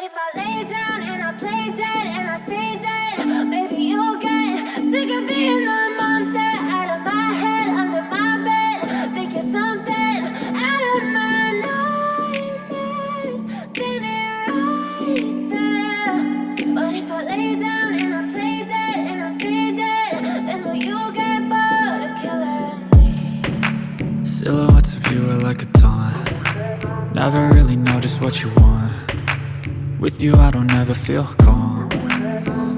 if I lay down and I play dead and I stay dead, maybe you'll get sick of being the monster out of my head, under my bed. Think you're something out of my nightmares, standing right there. But if I lay down and I play dead and I stay dead, then will you get bored of killing me? Silhouettes of you are like a taunt. Never really know just what you want. With you I don't ever feel calm.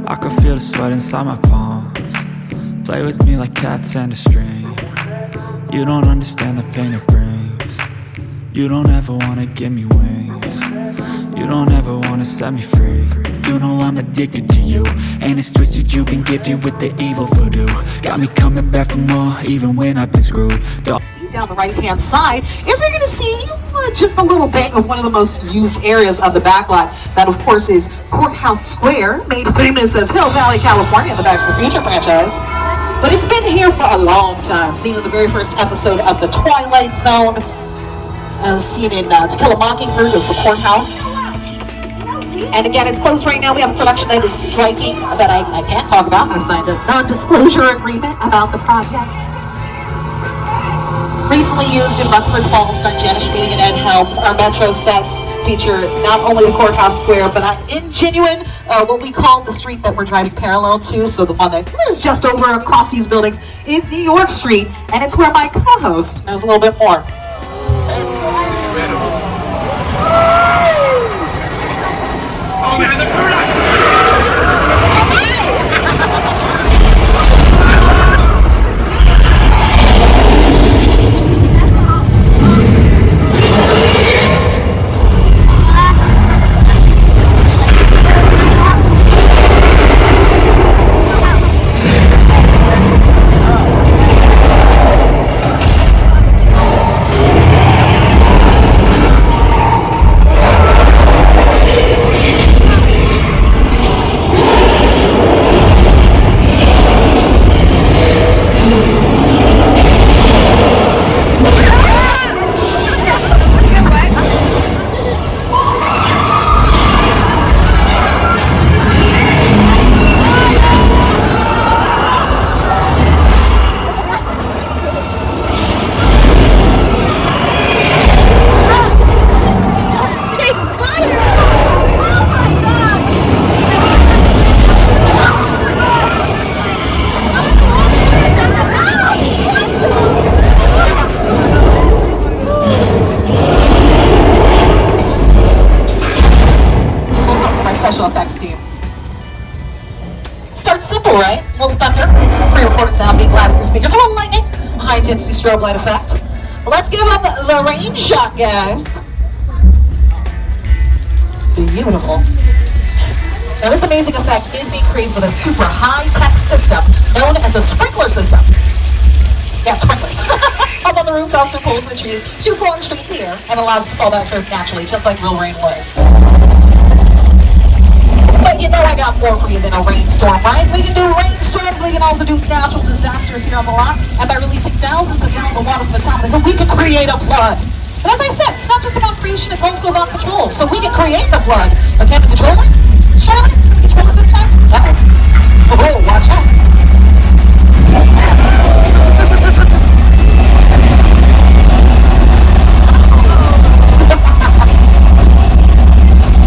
I can feel the sweat inside my palms. Play with me like cats and a string. You don't understand the pain it brings. You don't ever wanna give me wings. You don't ever wanna set me free. You know I'm addicted to you, and it's twisted, you've been gifted with the evil voodoo. Got me coming back for more, even when I've been screwed. See down the right-hand side is where you're going to see just a little bit of one of the most used areas of the backlot. That, of course, is Courthouse Square, made famous as Hill Valley, California, the Back to the Future franchise. But it's been here for a long time, seen in the very first episode of The Twilight Zone, seen in To Kill a Mockingbird as the courthouse. And again, it's closed right now. We have a production that is striking that I can't talk about. I've signed a non-disclosure agreement about the project. Recently used in Rutherford Falls, starring Janet Schmieding and Ed Helms. Our Metro sets feature not only the courthouse square, but in genuine, what we call the street that we're driving parallel to. So the one that is just over across these buildings is New York Street, and it's where my co-host knows a little bit more. Special effects team. Starts simple, right? A little thunder, pre-recorded sound being blasted through speakers, a little lightning, high intensity strobe light effect. Let's give them the rain shot, guys. Beautiful. Now this amazing effect is being created with a super high-tech system known as a sprinkler system. Yeah, sprinklers. Up on the rooftops and pools and the trees, shoots long strings here and allows it to fall back to earth naturally, just like real rain would. But you know I got more for you than a rainstorm, right? We can do rainstorms, we can also do natural disasters here on the lot, and by releasing thousands of gallons of water from the top of the hill, we can create a flood. And as I said, it's not just about creation, it's also about control. So we can create the flood, but can we control it? Shall we? Can we control it this time? No. Oh, watch out.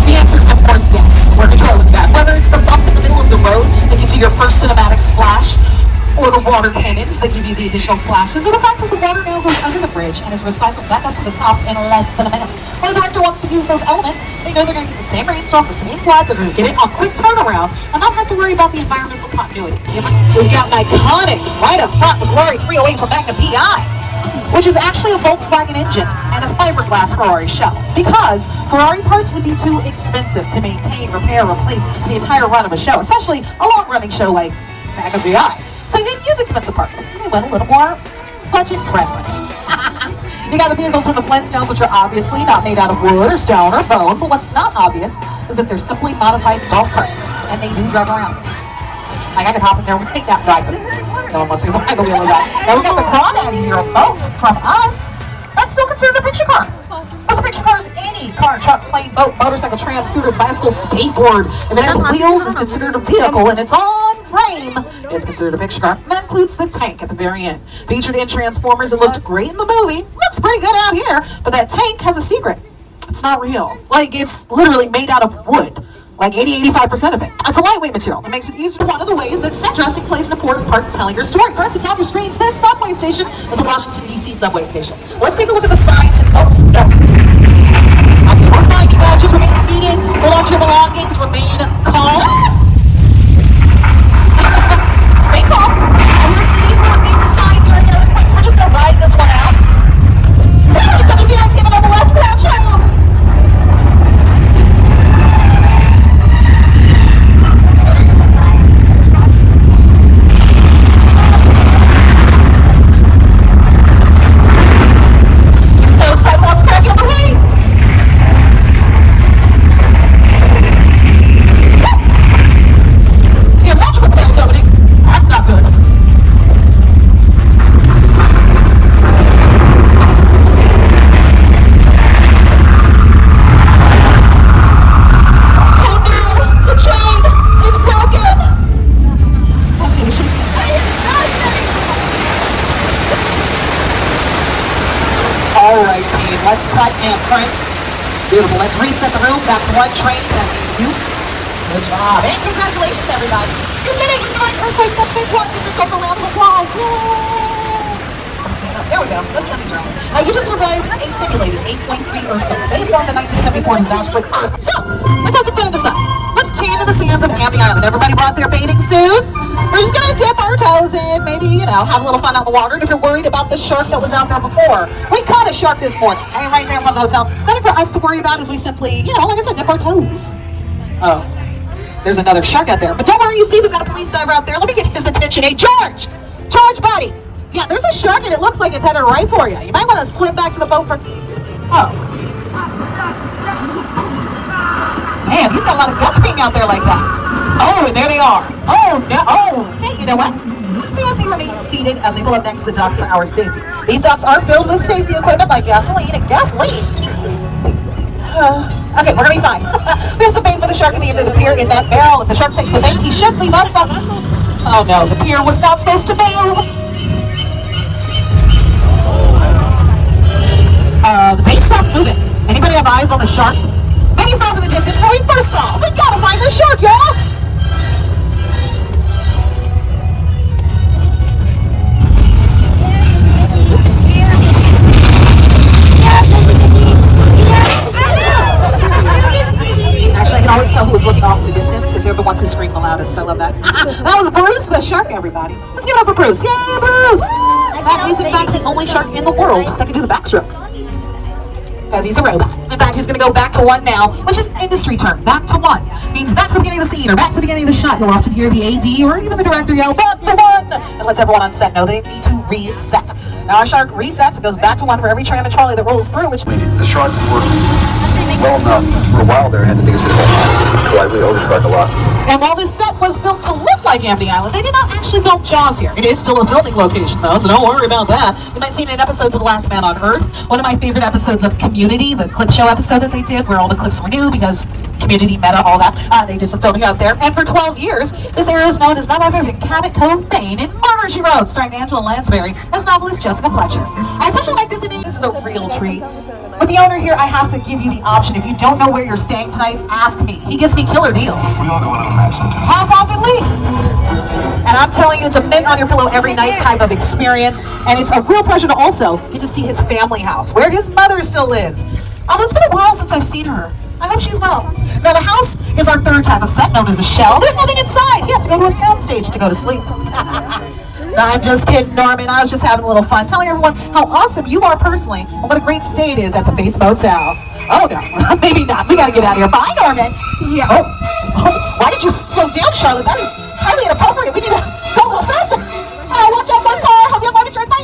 The answer is, of course, yes. We're controlling that. Whether it's the bump in the middle of the road that gives you your first cinematic splash, or the water cannons that give you the additional splashes, or the fact that the water now goes under the bridge and is recycled back up to the top in less than a minute. When the director wants to use those elements, they know they're going to get the same rainstorm, the same flood, they're going to get it on quick turnaround, and not have to worry about the environmental continuity. We've got an iconic, right up front, the Glory 308 from Magna PI, which is actually a Volkswagen engine and a fiberglass Ferrari shell, because Ferrari parts would be too expensive to maintain, repair, replace the entire run of a show, especially a long-running show like Magna PI. So you didn't use expensive parts. They went a little more budget-friendly. You got the vehicles from the Flintstones, which are obviously not made out of wood or stone or bone, but what's not obvious is that they're simply modified golf carts, and they do drive around. Like I could hop in there right now. No, I couldn't. No one wants to go behind the wheel of that. Now we got the Crawdaddy here, a boat from us. That's still considered a picture car. That's a picture car is any car, truck, plane, boat, motorcycle, tram, scooter, bicycle, skateboard. If it has wheels, it's considered a vehicle, and it's on frame, it's considered a picture car. And that includes the tank at the very end. Featured in Transformers, it looked great in the movie. Looks pretty good out here, but that tank has a secret. It's not real. Like, it's literally made out of wood. Like 80-85% of it. It's a lightweight material that makes it easier. One of the ways that set dressing plays an important part in telling your story. For instance, on your screens, this subway station is a Washington, D.C. subway station. Let's take a look at the signs. Oh, no. Okay, we're fine, you guys. Just remain seated. Hold on to your belongings. Remain calm. Remain calm. And you're safer inside during an earthquake, so we're just going to ride this one out. Just have to see ice given on the left. Watch out. Alright team, let's cut and print. Beautiful, let's reset the room back to one train, that means you. Good job, and congratulations everybody. You did it, you survived earthquake, the big one. Give yourself a round of applause. Yay! Let's stand up, there we go, let's stand in your eyes. You just survived a simulated 8.3 earthquake based on the 1974 disaster with Earth. So, let's have some fun in the sun. Let's tan in the sands of Amity Island. Everybody brought their bathing suits. We're just gonna dip our toes in, maybe, you know, have a little fun out in the water. And if you're worried about the shark that was out there before, we caught a shark this morning, hanging right there in front of the hotel. Nothing for us to worry about as we simply, you know, like I said, dip our toes. Oh, there's another shark out there. But don't worry, you see, we've got a police diver out there. Let me get his attention. Hey, George! George, buddy! Yeah, there's a shark and it looks like it's headed right for you. You might want to swim back to the boat for... Oh. Man, he's got a lot of guts being out there like that. Oh, and there they are. Oh, no. Oh, hey, you know what? As they remain seated as they pull up next to the docks for our safety. These docks are filled with safety equipment like gasoline and gasoline. Okay, we're gonna be fine. We have some bait for the shark at the end of the pier in that barrel. If the shark takes the bait, he should leave us up. Oh no, the pier was not supposed to move. The bait stopped moving. Anybody have eyes on the shark? Maybe he's off in the distance where we first saw. We gotta find the shark, y'all! Actually, I can always tell who was looking off in the distance because they're the ones who scream the loudest. I love that. That was Bruce the shark, everybody. Let's give it up for Bruce. Yay, Bruce! That is, in fact, the only shark in the world that can do the backstroke. Because he's a robot. In fact, he's going to go back to one now, which is an industry term. Back to one means back to the beginning of the scene or back to the beginning of the shot. You'll often hear the AD or even the director yell, back to one! And lets everyone on set know they need to reset. Now, our shark resets. It goes back to one for every tram and trolley that rolls through, which... The shark worked well enough. For a while there, it had the biggest hit of all time. So I really owe the shark a lot. And while this set was built to look like Amity Island, they did not actually film Jaws here. It is still a filming location, though, so don't worry about that. You might see it in episodes of The Last Man on Earth. One of my favorite episodes of Community, the clip show episode that they did, where all the clips were new because Community, meta, all that. They did some filming out there. And for 12 years, this area is known as none other than Cabot Cove, Maine, in Murder, She Wrote, starring Angela Lansbury as novelist Jessica Fletcher. I especially like this ending. This is a real treat. With the owner here, I have to give you the option. If you don't know where you're staying tonight, ask me. He gives me killer deals. Half off at least. And I'm telling you, it's a mint on your pillow every night type of experience. And it's a real pleasure to also get to see his family house, where his mother still lives. Although it's been a while since I've seen her. I hope she's well. Now, the house is our third type of set, known as a shell. There's nothing inside. He has to go to a soundstage to go to sleep. No, I'm just kidding, Norman. I was just having a little fun, telling everyone how awesome you are personally, and what a great stay it is at the Bates Motel. Oh, no. Maybe not. We gotta get out of here. Bye, Norman. Yeah. Oh. Why did you slow down, Charlotte? That is highly inappropriate. We need to go a little faster. Watch out for the car. Hope you have life insurance. Bye.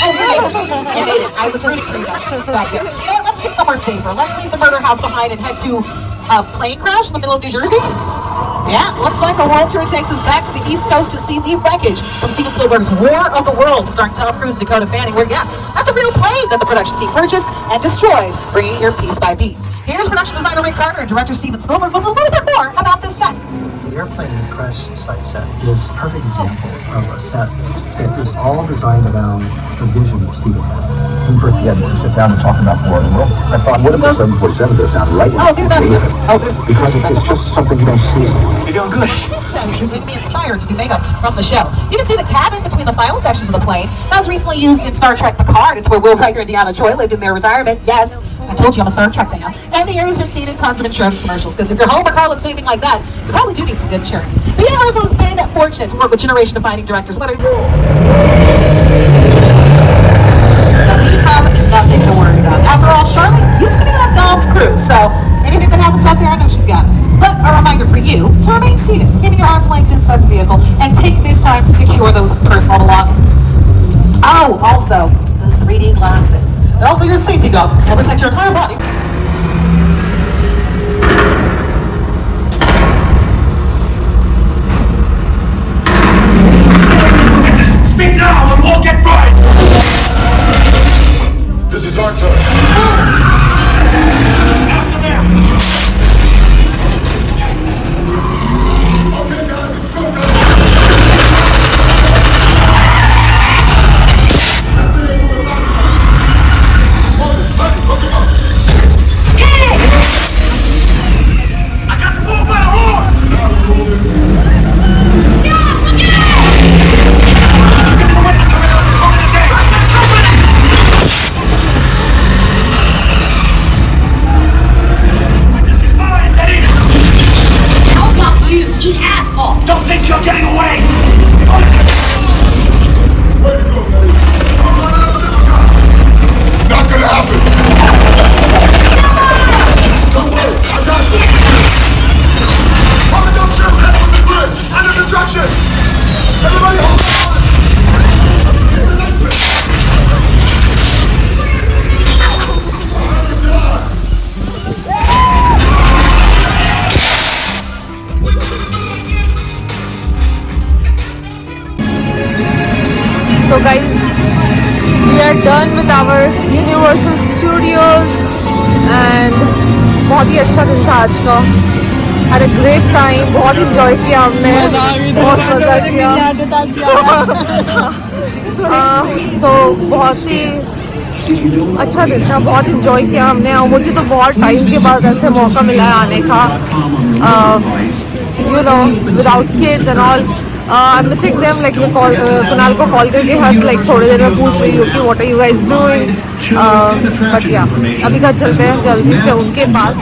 Oh, you made it. I was rooting for you guys back there. Let's get somewhere safer. Let's leave the murder house behind and head to a plane crash in the middle of New Jersey. Yeah, looks like a world tour takes us back to the East Coast to see the wreckage from Steven Spielberg's War of the Worlds, starring Tom Cruise and Dakota Fanning, where yes, that's a real plane that the production team purchased and destroyed, bringing it here piece by piece. Here's production designer Ray Carter and director Steven Spielberg with a little bit more about this set. The airplane crash site set is a perfect example of a set that is all designed around the vision that Steven had. And for yeah, to sit down and talk about War of the World. I thought, what if the 747 goes down right Oh, dude, because it's just something you don't see. You're doing good. She's going to be inspired to do makeup from the show. You can see the cabin between the final sections of the plane. That was recently used in Star Trek Picard. It's where Will Riker and Deanna Troi lived in their retirement. Yes, I told you I'm a Star Trek fan. And the area's been seen in tons of insurance commercials, because if your home or car looks anything like that, you probably do need some good insurance. But Universal has been fortunate to work with generation-defining directors, whether we have nothing to worry about. After all, Charlotte used to be on Dom's crew, so anything that happens out there, I know she's got us. But a reminder for you to remain seated, keeping your arms lengths inside the vehicle, and take this time to secure those personal belongings. Oh, also, those 3D glasses. And also your safety goggles that protect your entire body. Speak now or we'll get fried! This is our turn. After them! Okay, guys, it's showtime. I got the bull by the horn! Give me the window, turn it up, turn it again! Witness is mine, Eddie! How about you eat asphalt? Don't think you're getting away! Way to go, buddy. I'm running out of this shot. Not gonna happen. Don't worry, I got this. Coming down Chevron, head on the bridge. Under the trenches. Everybody hold on. Keep the lights lit. So guys, we are done with our Universal Studios and बहुत ही अच्छा दिन था आज का. Had a great time, बहुत enjoy किया हमने, बहुत मजा किया. तो बहुत ही अच्छा दिन था, बहुत enjoy किया हमने और मुझे तो बहुत टाइम के बाद ऐसे मौका मिला है आने का. You know, without kids and all. I'm missing them. Like मैं कुणाल को कॉल करके हर like थोड़ी देर में पूछ रही हूँ कि what are you guys doing? But yeah, अभी घर चलते हैं जल्दी से उनके पास.